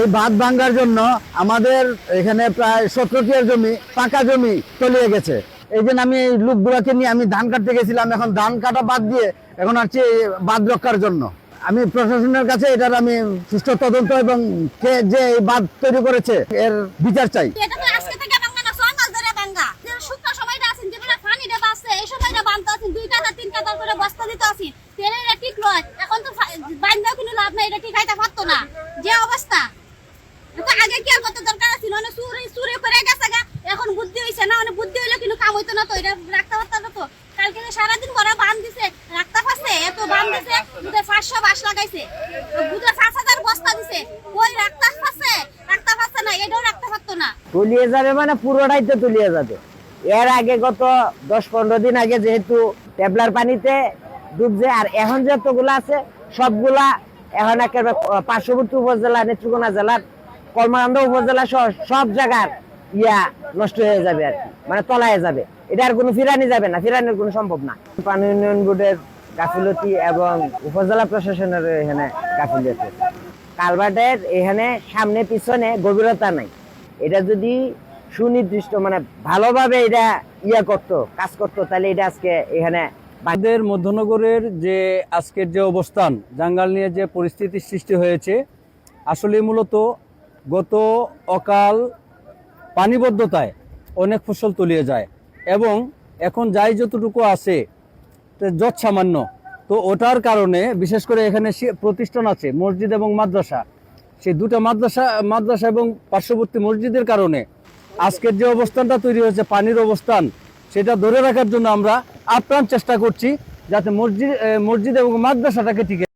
এই বাঁধ ভাঙ্গার জন্য আমাদের এখানে প্রায় 17 জমি পাকা জমি তলিয়ে গেছে। এই জন্য আমি এই লোকগুলোকে নিয়ে আমি ধান কাটতে গেছিলাম। এখন ধান কাটা বাদ দিয়ে এখন আসছি বাঁধ রক্ষার জন্য। আমি প্রশাসনের কাছে এটার আমি সুষ্ঠু তদন্ত এবং কে যে এই বাঁধ তৈরি করেছে এর বিচার চাই। এখন তো বাইন্দা কোনো লাভ নাই, এটা টিকাইতে পারতো না যে অবস্থা। আগে কি করতে দরকার ছিল, চুরি করে গেছে গা, এখন বুদ্ধি হয়েছে না, বুদ্ধি হইলে কিন্তু কাম হইতো না, তো এটা রাখতে পারতো না। তো কালকে সারাদিন ভরা বান দিছে, রাখতে পারছে, এত বান দিছে, দুধে 500 বাঁশ লাগাইছে, দুধে 5000 বস্তা দিছে, ওই রাখতে পারছে না, এটাও রাখতে পারতো না। তুলিয়ে যাবে মানে পুরোটাই তো তুলিয়ে যাবে। এর আগে গত 10-15 দিন আগে যেহেতু টেবলার পানিতে ডুবছে, আর এখন যতগুলা আছে সবগুলা এখন একেবারে পার্শ্ববর্তী উপজেলা নেত্রকোনা জেলার কলমাকান্দা উপজেলা সহ সব জায়গার নষ্ট হয়ে যাবে আর কি, মানে তলায় যাবে। এটা আর কোনো ফিরানি যাবে না, ফিরানোর কোনো সম্ভব না। পানি উন্নয়ন বোর্ডের গাফিলতি এবং উপজেলা প্রশাসনের এখানে গাফিলতি। কালভার্টের এখানে সামনে পিছনে গভীরতা নাই। এটা যদি সুনির্দিষ্ট মানে ভালোভাবে এটা কাজ করতো তাহলে এটা আজকে এখানে আমাদের মধ্যনগরের যে আজকের যে অবস্থান, জাঙ্গাল নিয়ে যে পরিস্থিতির সৃষ্টি হয়েছে, আসলে মূলত গত অকাল পানিবদ্ধতায় অনেক ফসল তলিয়ে যায় এবং এখন যাই যতটুকু আছে যত সামান্য, তো ওটার কারণে বিশেষ করে এখানে প্রতিষ্ঠান আছে মসজিদ এবং মাদ্রাসা, সেই দুটো মাদ্রাসা এবং পার্শ্ববর্তী মসজিদের কারণে আজকের যে অবস্থানটা তৈরি হয়েছে, পানির অবস্থান, সেটা ধরে রাখার জন্য আমরা আপ্রাণ চেষ্টা করছি যাতে মসজিদ এবং মাদ্রাসাটাকে টিকে